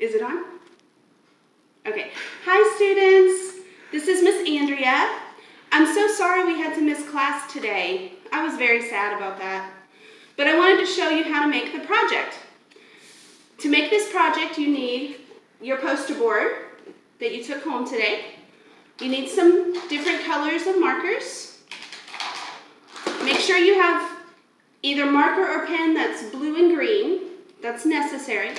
Is it on? Okay. Hi, students. This is Miss Andrea. I'm so sorry we had to miss class today. I was very sad about that. But I wanted to show you how to make the project. To make this project, you need your poster board that you took home today. You need some different colors of markers. Make sure you have either marker or pen that's blue and green. That's necessary.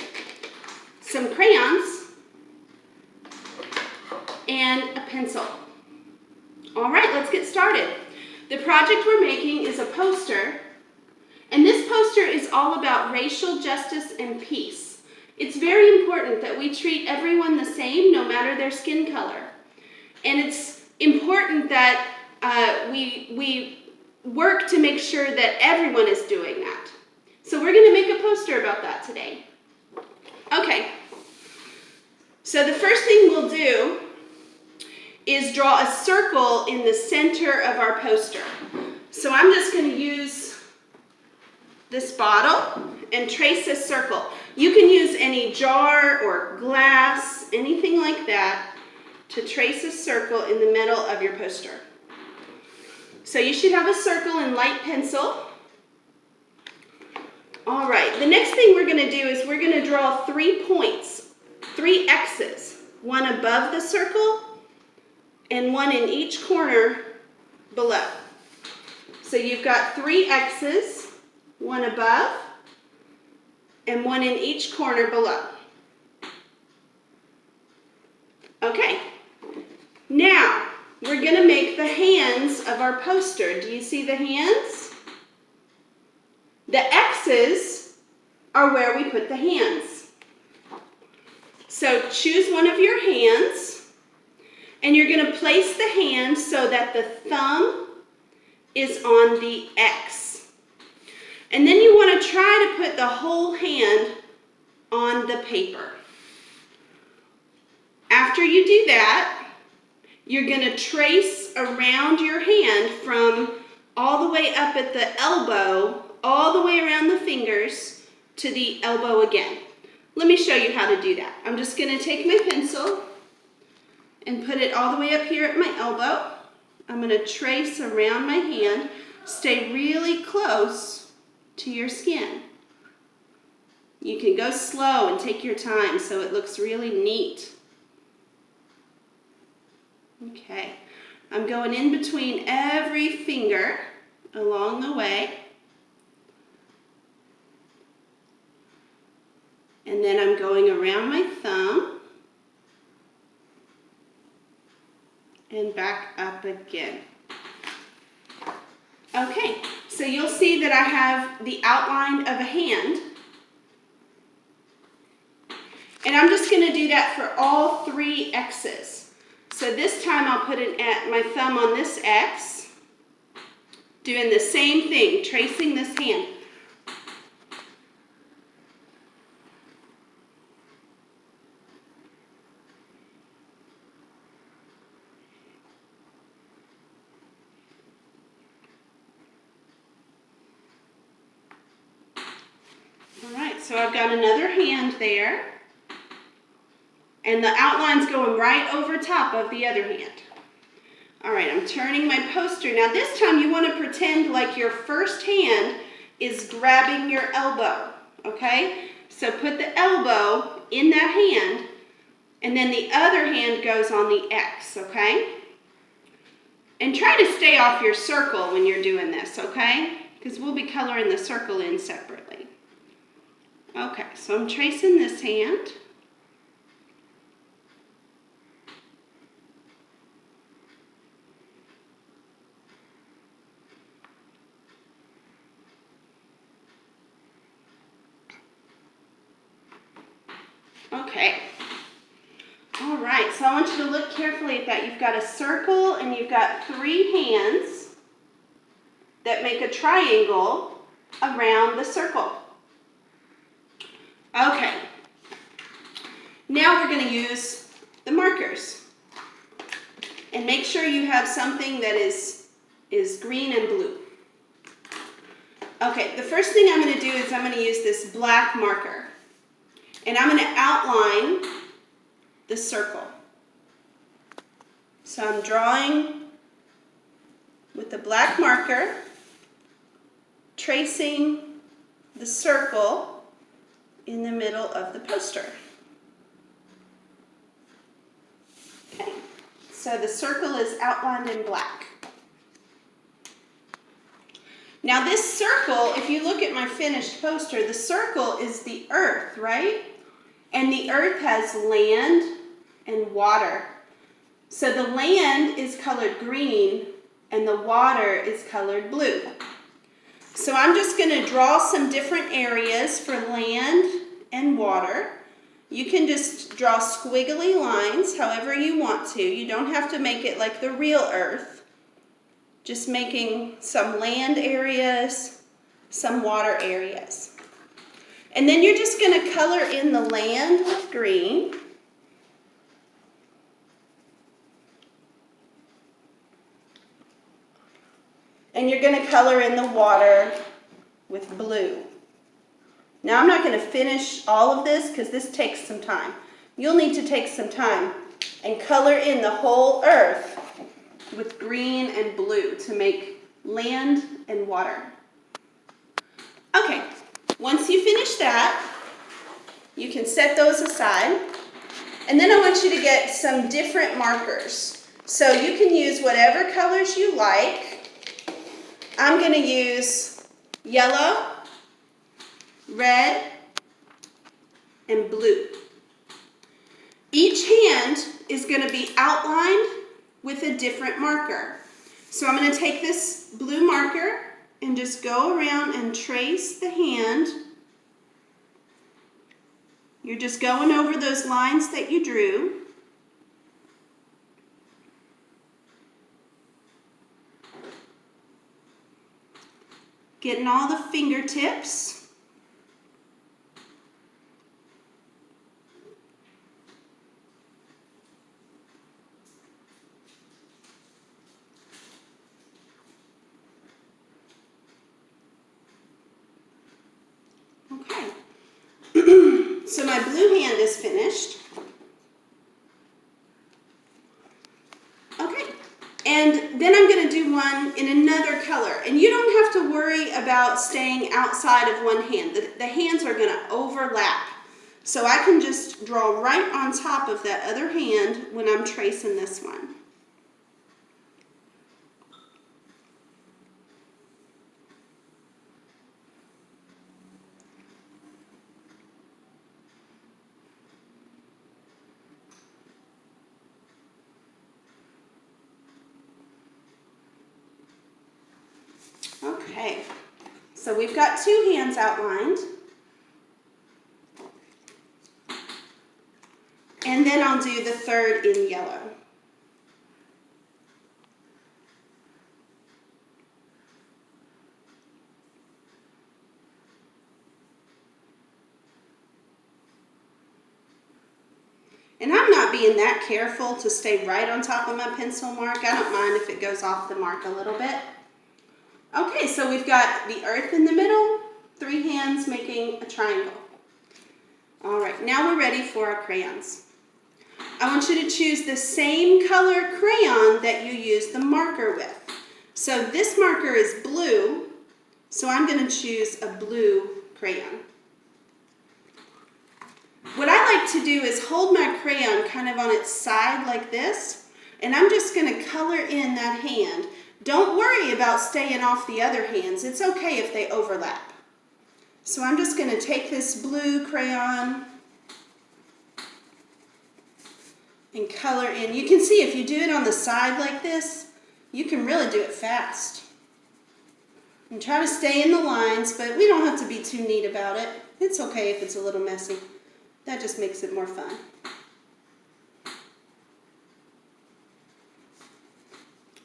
Some crayons and a pencil. All right, let's get started. The project we're making is a poster, and this poster is all about racial justice and peace. It's very important that we treat everyone the same, no matter their skin color. And it's important that we work to make sure that everyone is doing that. So we're going to make a poster about that today. Okay, so the first thing we'll do is draw a circle in the center of our poster. So I'm just going to use this bottle and trace a circle. You can use any jar or glass, anything like that, to trace a circle in the middle of your poster. So you should have a circle in light pencil. All right, the next thing we're going to do is we're going to draw 3 points, 3 X's, one above the circle and one in each corner below. So you've got 3 X's, one above and one in each corner below. Okay, now we're going to make the hands of our poster. Do you see the hands? The X's are where we put the hands. So choose one of your hands, and you're going to place the hand so that the thumb is on the X. And then you want to try to put the whole hand on the paper. After you do that, you're going to trace around your hand from all the way up at the elbow, all the way around the fingers to the elbow again. Let me show you how to do that. I'm just going to take my pencil and put it all the way up here at my elbow. I'm going to trace around my hand. Stay really close to your skin. You can go slow and take your time so it looks really neat. Okay, I'm going in between every finger along the way. And then I'm going around my thumb and back up again. Okay, so you'll see that I have the outline of a hand. And I'm just going to do that for all 3 X's. So this time I'll put my thumb on this X, doing the same thing, tracing this hand. All right, so I've got another hand there. And the outline's going right over top of the other hand. All right, I'm turning my poster. Now this time you want to pretend like your first hand is grabbing your elbow, okay? So put the elbow in that hand, and then the other hand goes on the X, okay? And try to stay off your circle when you're doing this, okay? Because we'll be coloring the circle in separately. Okay, so I'm tracing this hand. Okay. All right, so I want you to look carefully at that. You've got a circle and you've got 3 hands that make a triangle around the circle. Okay. Now we're going to use the markers. And make sure you have something that is green and blue. Okay, the first thing I'm going to do is I'm going to use this black marker. And I'm going to outline the circle. So I'm drawing with the black marker, tracing the circle in the middle of the poster. Okay, so the circle is outlined in black. Now this circle, if you look at my finished poster, the circle is the earth, right? And the earth has land and water. So the land is colored green and the water is colored blue. So I'm just going to draw some different areas for land and water. You can just draw squiggly lines however you want to. You don't have to make it like the real earth. Just making some land areas, some water areas. And then you're just going to color in the land with green. And you're going to color in the water with blue. Now I'm not going to finish all of this because this takes some time. You'll need to take some time and color in the whole earth with green and blue to make land and water. Okay, once you finish that, you can set those aside. And then I want you to get some different markers. So you can use whatever colors you like. I'm going to use yellow, red, and blue. Each hand is going to be outlined with a different marker. So I'm going to take this blue marker and just go around and trace the hand. You're just going over those lines that you drew. Getting all the fingertips. Okay. So my blue hand is finished. Okay. And then I'm going to do one in another color. And you don't have to worry about staying outside of one hand. The hands are going to overlap. So I can just draw right on top of that other hand when I'm tracing this one. Okay, so we've got two hands outlined. And then I'll do the third in yellow. And I'm not being that careful to stay right on top of my pencil mark. I don't mind if it goes off the mark a little bit. Okay, so we've got the earth in the middle, three hands making a triangle. All right, now we're ready for our crayons. I want you to choose the same color crayon that you used the marker with. So this marker is blue, so I'm going to choose a blue crayon. What I like to do is hold my crayon kind of on its side like this, and I'm just going to color in that hand. Don't worry about staying off the other hands. It's okay if they overlap. So I'm just going to take this blue crayon and color in. You can see if you do it on the side like this, you can really do it fast. And try to stay in the lines, but we don't have to be too neat about it. It's okay if it's a little messy. That just makes it more fun.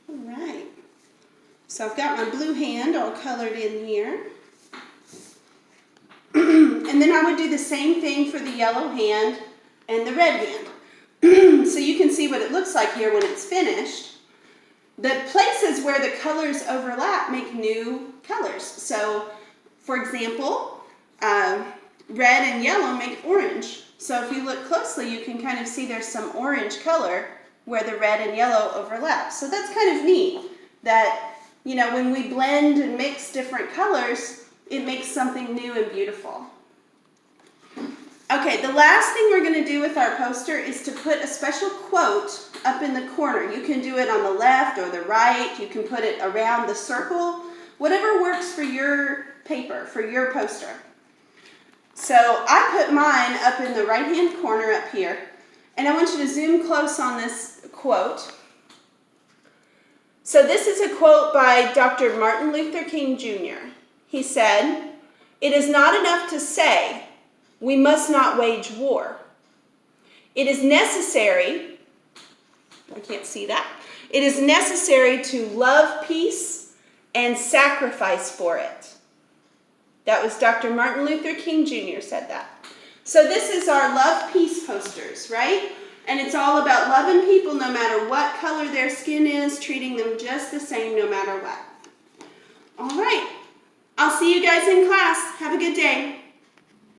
All right. So I've got my blue hand all colored in here. And then I would do the same thing for the yellow hand and the red hand. So you can see what it looks like here when it's finished. The places where the colors overlap make new colors. So, for example, red and yellow make orange. So if you look closely, you can kind of see there's some orange color where the red and yellow overlap. So that's kind of neat that, you know, when we blend and mix different colors, it makes something new and beautiful. Okay, the last thing we're going to do with our poster is to put a special quote up in the corner. You can do it on the left or the right. You can put it around the circle, whatever works for your paper, for your poster. So I put mine up in the right-hand corner up here, and I want you to zoom close on this quote. So this is a quote by Dr. Martin Luther King Jr. He said, "It is not enough to say, we must not wage war. It is necessary," I can't see that, "it is necessary to love peace and sacrifice for it." That was Dr. Martin Luther King Jr. said that. So this is our Love Peace posters, right? And it's all about loving people no matter what color their skin is, treating them just the same no matter what. All right. I'll see you guys in class. Have a good day.